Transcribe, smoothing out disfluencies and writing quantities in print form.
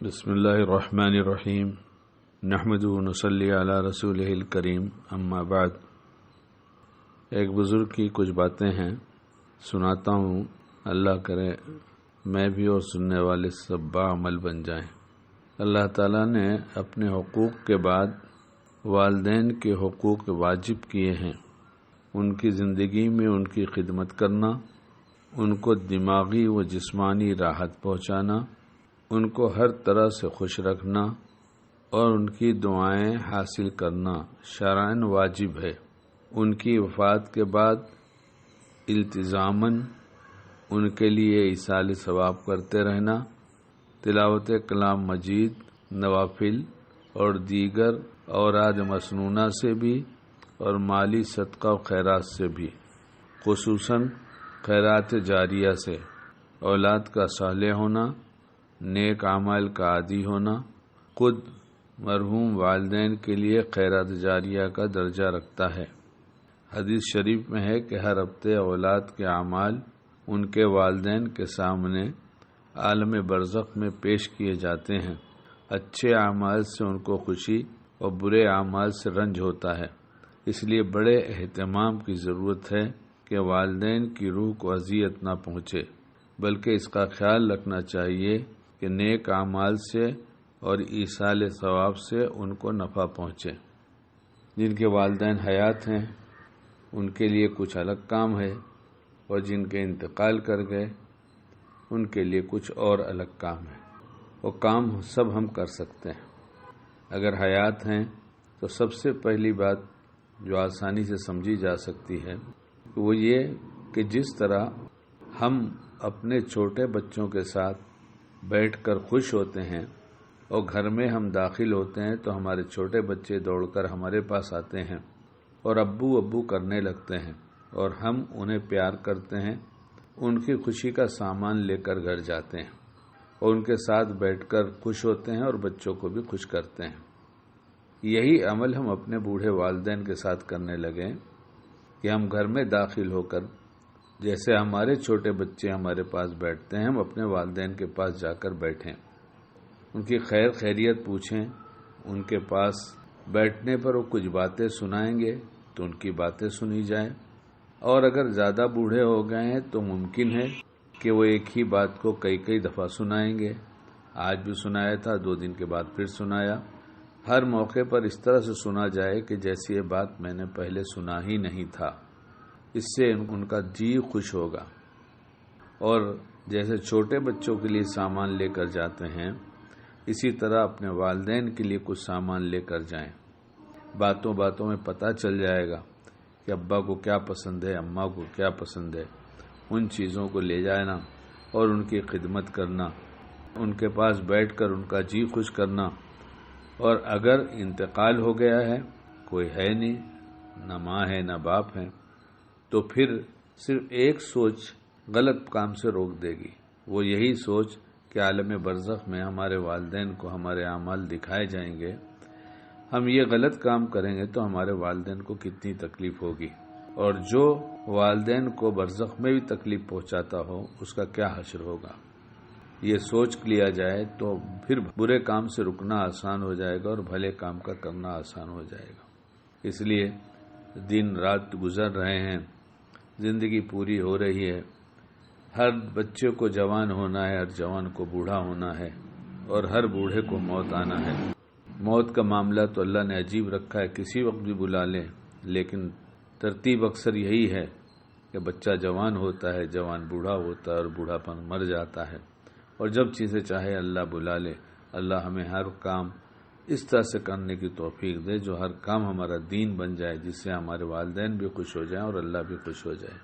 بسم اللہ الرحمن الرحیم نحمدہ و نصلی علی رسولہ الکریم اما بعد۔ ایک بزرگ کی کچھ باتیں ہیں، سناتا ہوں، اللہ کرے میں بھی اور سننے والے سب باعمل بن جائیں۔ اللہ تعالیٰ نے اپنے حقوق کے بعد والدین کے حقوق واجب کیے ہیں۔ ان کی زندگی میں ان کی خدمت کرنا، ان کو دماغی و جسمانی راحت پہنچانا، ان کو ہر طرح سے خوش رکھنا اور ان کی دعائیں حاصل کرنا شرعاً واجب ہے۔ ان کی وفات کے بعد التزاماً ان کے لیے ایصال ثواب کرتے رہنا، تلاوت کلام مجید، نوافل اور دیگر اوراد مسنونہ سے بھی اور مالی صدقہ و خیرات سے بھی، خصوصاً خیرات جاریہ سے، اولاد کا صالح ہونا، نیک اعمال کا عادی ہونا، خود مرحوم والدین کے لیے خیرات جاریہ کا درجہ رکھتا ہے۔ حدیث شریف میں ہے کہ ہر ہفتے اولاد کے اعمال ان کے والدین کے سامنے عالم برزخ میں پیش کیے جاتے ہیں۔ اچھے اعمال سے ان کو خوشی اور برے اعمال سے رنج ہوتا ہے، اس لیے بڑے اہتمام کی ضرورت ہے کہ والدین کی روح کو اذیت نہ پہنچے، بلکہ اس کا خیال رکھنا چاہیے کہ نیک اعمال سے اور ایصال ثواب سے ان کو نفع پہنچے۔ جن کے والدین حیات ہیں ان کے لیے کچھ الگ کام ہے، اور جن کے انتقال کر گئے ان کے لیے کچھ اور الگ کام ہے۔ وہ کام سب ہم کر سکتے ہیں۔ اگر حیات ہیں تو سب سے پہلی بات جو آسانی سے سمجھی جا سکتی ہے وہ یہ کہ جس طرح ہم اپنے چھوٹے بچوں کے ساتھ بیٹھ کر خوش ہوتے ہیں اور گھر میں ہم داخل ہوتے ہیں تو ہمارے چھوٹے بچے دوڑ کر ہمارے پاس آتے ہیں اور ابو ابو کرنے لگتے ہیں، اور ہم انہیں پیار کرتے ہیں، ان کی خوشی کا سامان لے کر گھر جاتے ہیں اور ان کے ساتھ بیٹھ کر خوش ہوتے ہیں اور بچوں کو بھی خوش کرتے ہیں۔ یہی عمل ہم اپنے بوڑھے والدین کے ساتھ کرنے لگیں کہ ہم گھر میں داخل ہو کر جیسے ہمارے چھوٹے بچے ہمارے پاس بیٹھتے ہیں، ہم اپنے والدین کے پاس جا کر بیٹھیں، ان کی خیر خیریت پوچھیں، ان کے پاس بیٹھنے پر وہ کچھ باتیں سنائیں گے تو ان کی باتیں سنی جائیں، اور اگر زیادہ بوڑھے ہو گئے ہیں تو ممکن ہے کہ وہ ایک ہی بات کو کئی دفعہ سنائیں گے۔ آج بھی سنایا تھا، 2 دن کے بعد پھر سنایا، ہر موقع پر اس طرح سے سنا جائے کہ جیسی یہ بات میں نے پہلے سنا ہی نہیں تھا۔ اس سے ان کا جی خوش ہوگا۔ اور جیسے چھوٹے بچوں کے لیے سامان لے کر جاتے ہیں، اسی طرح اپنے والدین کے لیے کچھ سامان لے کر جائیں۔ باتوں باتوں میں پتہ چل جائے گا کہ ابا کو کیا پسند ہے، اماں کو کیا پسند ہے، ان چیزوں کو لے جانا اور ان کی خدمت کرنا، ان کے پاس بیٹھ کر ان کا جی خوش کرنا۔ اور اگر انتقال ہو گیا ہے، کوئی ہے نہیں، نہ ماں ہے نہ باپ ہے، تو پھر صرف ایک سوچ غلط کام سے روک دے گی، وہ یہی سوچ کہ عالم برزخ میں ہمارے والدین کو ہمارے اعمال دکھائے جائیں گے، ہم یہ غلط کام کریں گے تو ہمارے والدین کو کتنی تکلیف ہوگی، اور جو والدین کو برزخ میں بھی تکلیف پہنچاتا ہو اس کا کیا حشر ہوگا۔ یہ سوچ لیا جائے تو پھر برے کام سے رکنا آسان ہو جائے گا اور بھلے کام کا کرنا آسان ہو جائے گا۔ اس لیے دن رات گزر رہے ہیں، زندگی پوری ہو رہی ہے، ہر بچے کو جوان ہونا ہے، ہر جوان کو بوڑھا ہونا ہے، اور ہر بوڑھے کو موت آنا ہے۔ موت کا معاملہ تو اللہ نے عجیب رکھا ہے، کسی وقت بھی بلا لیں، لیکن ترتیب اکثر یہی ہے کہ بچہ جوان ہوتا ہے، جوان بوڑھا ہوتا ہے اور بوڑھا پن مر جاتا ہے، اور جب چیزیں چاہے اللہ بلا لے۔ اللہ ہمیں ہر کام اس طرح سے کرنے کی توفیق دے جو ہر کام ہمارا دین بن جائے، جس سے ہمارے والدین بھی خوش ہو جائیں اور اللہ بھی خوش ہو جائے۔